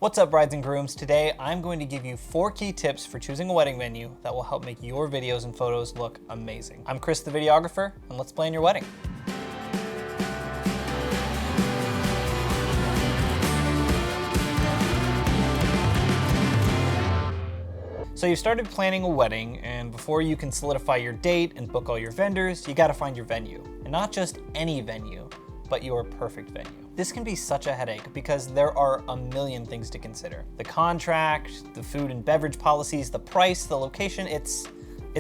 What's up, brides and grooms? Today, I'm going to give you 4 key tips for choosing a wedding venue that will help make your videos and photos look amazing. I'm Chris, the videographer, and let's plan your wedding. So you started planning a wedding, and before you can solidify your date and book all your vendors, you gotta find your venue. And not just any venue, but your perfect venue. This can be such a headache because there are a million things to consider. The contract, the food and beverage policies, the price, the location, it's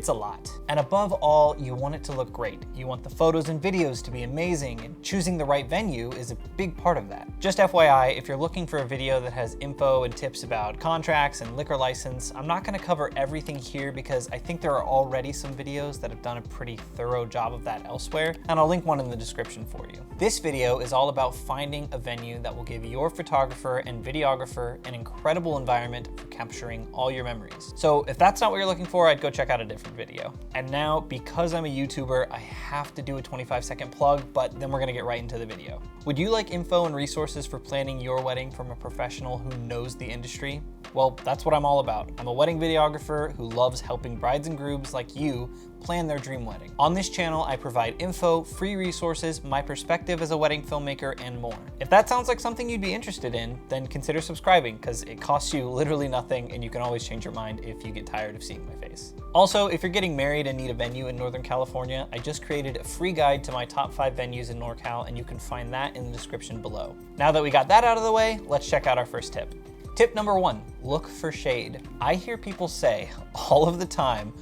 a lot. And above all, you want it to look great. You want the photos and videos to be amazing, and choosing the right venue is a big part of that. Just FYI, if you're looking for a video that has info and tips about contracts and liquor license, I'm not gonna cover everything here because I think there are already some videos that have done a pretty thorough job of that elsewhere, and I'll link one in the description for you. This video is all about finding a venue that will give your photographer and videographer an incredible environment for capturing all your memories. So if that's not what you're looking for, I'd go check out a different video. And now, because I'm a YouTuber, I have to do a 25-second plug, but then we're gonna get right into the video. Would you like info and resources for planning your wedding from a professional who knows the industry? Well, that's what I'm all about. I'm a wedding videographer who loves helping brides and grooms like you plan their dream wedding. On this channel, I provide info, free resources, my perspective as a wedding filmmaker, and more. If that sounds like something you'd be interested in, then consider subscribing because it costs you literally nothing and you can always change your mind if you get tired of seeing my face. Also, if you're getting married and need a venue in Northern California, I just created a free guide to my top 5 venues in NorCal, and you can find that in the description below. Now that we got that out of the way, let's check out our first tip. Tip number 1, look for shade. I hear people say all of the time,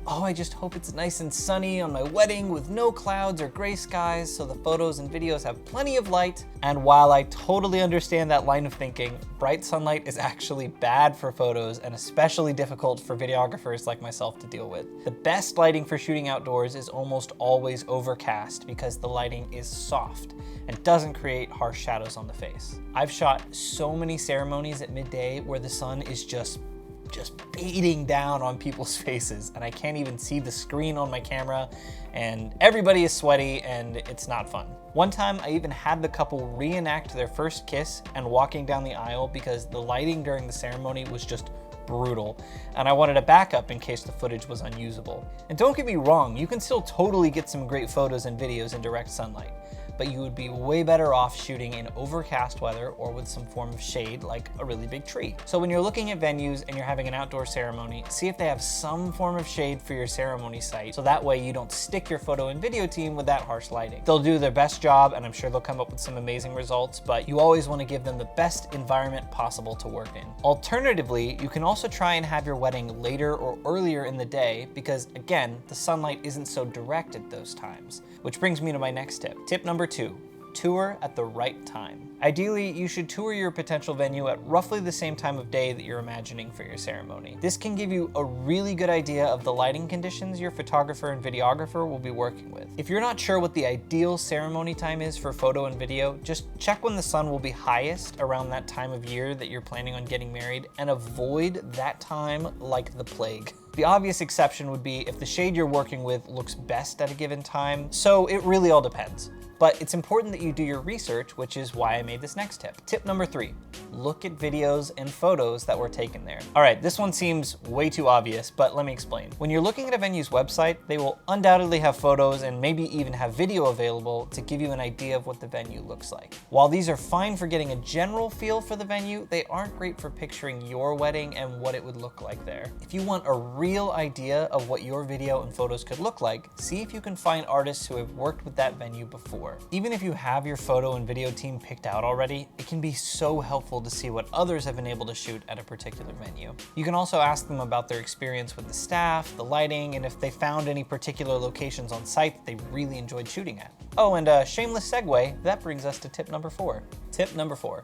oh, I just hope it's nice and sunny on my wedding with no clouds or gray skies so the photos and videos have plenty of light. And while I totally understand that line of thinking, bright sunlight is actually bad for photos and especially difficult for videographers like myself to deal with. The best lighting for shooting outdoors is almost always overcast because the lighting is soft and doesn't create harsh shadows on the face. I've shot so many ceremonies at midday where the sun is just beating down on people's faces and I can't even see the screen on my camera and everybody is sweaty and it's not fun. One time I even had the couple reenact their first kiss and walking down the aisle because the lighting during the ceremony was just brutal and I wanted a backup in case the footage was unusable. And don't get me wrong, you can still totally get some great photos and videos in direct sunlight, but you would be way better off shooting in overcast weather or with some form of shade like a really big tree. So when you're looking at venues and you're having an outdoor ceremony, see if they have some form of shade for your ceremony site so that way you don't stick your photo and video team with that harsh lighting. They'll do their best job and I'm sure they'll come up with some amazing results, but you always want to give them the best environment possible to work in. Alternatively, you can also try and have your wedding later or earlier in the day because again, the sunlight isn't so direct at those times. Which brings me to my next tip. Tip number 2, tour at the right time. Ideally, you should tour your potential venue at roughly the same time of day that you're imagining for your ceremony. This can give you a really good idea of the lighting conditions your photographer and videographer will be working with. If you're not sure what the ideal ceremony time is for photo and video, just check when the sun will be highest around that time of year that you're planning on getting married and avoid that time like the plague. The obvious exception would be if the shade you're working with looks best at a given time, so it really all depends. But it's important that you do your research, which is why I made this next tip. Tip number 3, look at videos and photos that were taken there. All right, this one seems way too obvious, but let me explain. When you're looking at a venue's website, they will undoubtedly have photos and maybe even have video available to give you an idea of what the venue looks like. While these are fine for getting a general feel for the venue, they aren't great for picturing your wedding and what it would look like there. If you want a real idea of what your video and photos could look like, see if you can find artists who have worked with that venue before. Even if you have your photo and video team picked out already, it can be so helpful to see what others have been able to shoot at a particular venue. You can also ask them about their experience with the staff, the lighting, and if they found any particular locations on site that they really enjoyed shooting at. Oh, and a shameless segue, that brings us to tip number 4. Tip number 4.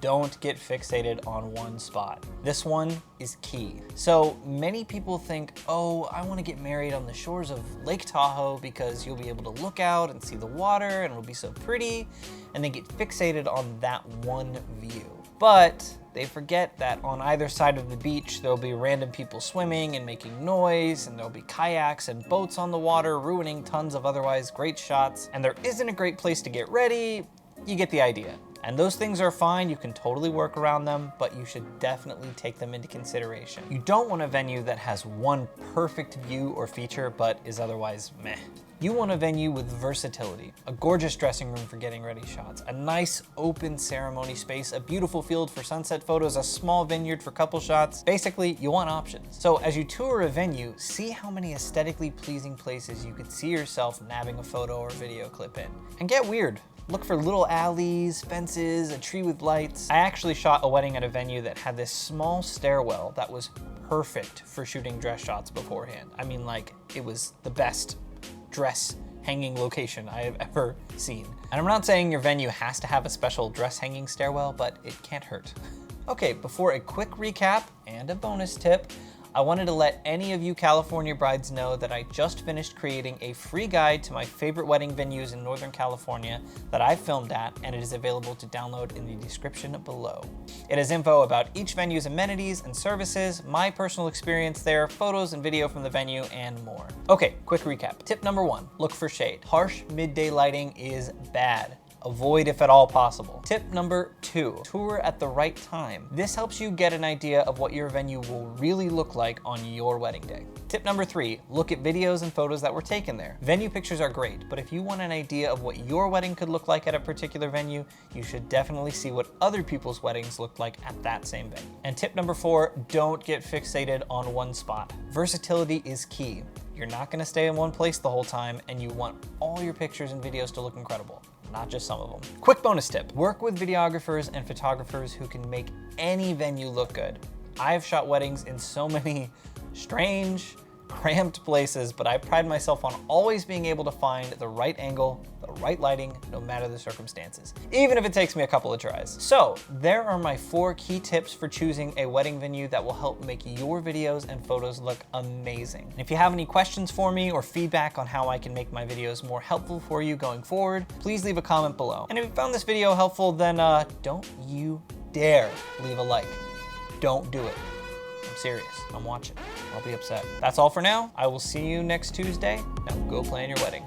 Don't get fixated on one spot. This one is key. So many people think, oh, I want to get married on the shores of Lake Tahoe because you'll be able to look out and see the water and it'll be so pretty, and they get fixated on that one view. But they forget that on either side of the beach, there'll be random people swimming and making noise, and there'll be kayaks and boats on the water ruining tons of otherwise great shots, and there isn't a great place to get ready, You get the idea. And those things are fine, you can totally work around them, but you should definitely take them into consideration. You don't want a venue that has one perfect view or feature, but is otherwise meh. You want a venue with versatility, a gorgeous dressing room for getting ready shots, a nice open ceremony space, a beautiful field for sunset photos, a small vineyard for couple shots. Basically, you want options. So as you tour a venue, see how many aesthetically pleasing places you could see yourself nabbing a photo or video clip in. And get weird. Look for little alleys, fences, a tree with lights. I actually shot a wedding at a venue that had this small stairwell that was perfect for shooting dress shots beforehand. I mean, like, it was the best dress hanging location I have ever seen. And I'm not saying your venue has to have a special dress hanging stairwell, but it can't hurt. Okay, before a quick recap and a bonus tip, I wanted to let any of you California brides know that I just finished creating a free guide to my favorite wedding venues in Northern California that I filmed at, and it is available to download in the description below. It has info about each venue's amenities and services, my personal experience there, photos and video from the venue, and more. Okay, quick recap. Tip number 1, look for shade. Harsh midday lighting is bad. Avoid if at all possible. Tip number 2, tour at the right time. This helps you get an idea of what your venue will really look like on your wedding day. Tip number 3, look at videos and photos that were taken there. Venue pictures are great, but if you want an idea of what your wedding could look like at a particular venue, you should definitely see what other people's weddings looked like at that same venue. And tip number 4, don't get fixated on one spot. Versatility is key. You're not gonna stay in one place the whole time, and you want all your pictures and videos to look incredible. Not just some of them. Quick bonus tip, work with videographers and photographers who can make any venue look good. I've shot weddings in so many strange, cramped places, but I pride myself on always being able to find the right angle, the right lighting, no matter the circumstances, even if it takes me a couple of tries. So there are my 4 key tips for choosing a wedding venue that will help make your videos and photos look amazing. And if you have any questions for me or feedback on how I can make my videos more helpful for you going forward, please leave a comment below. And if you found this video helpful, then don't you dare leave a like. Don't do it. I'm serious, I'm watching. I'll be upset. That's all for now. I will see you next Tuesday. Now go plan your wedding.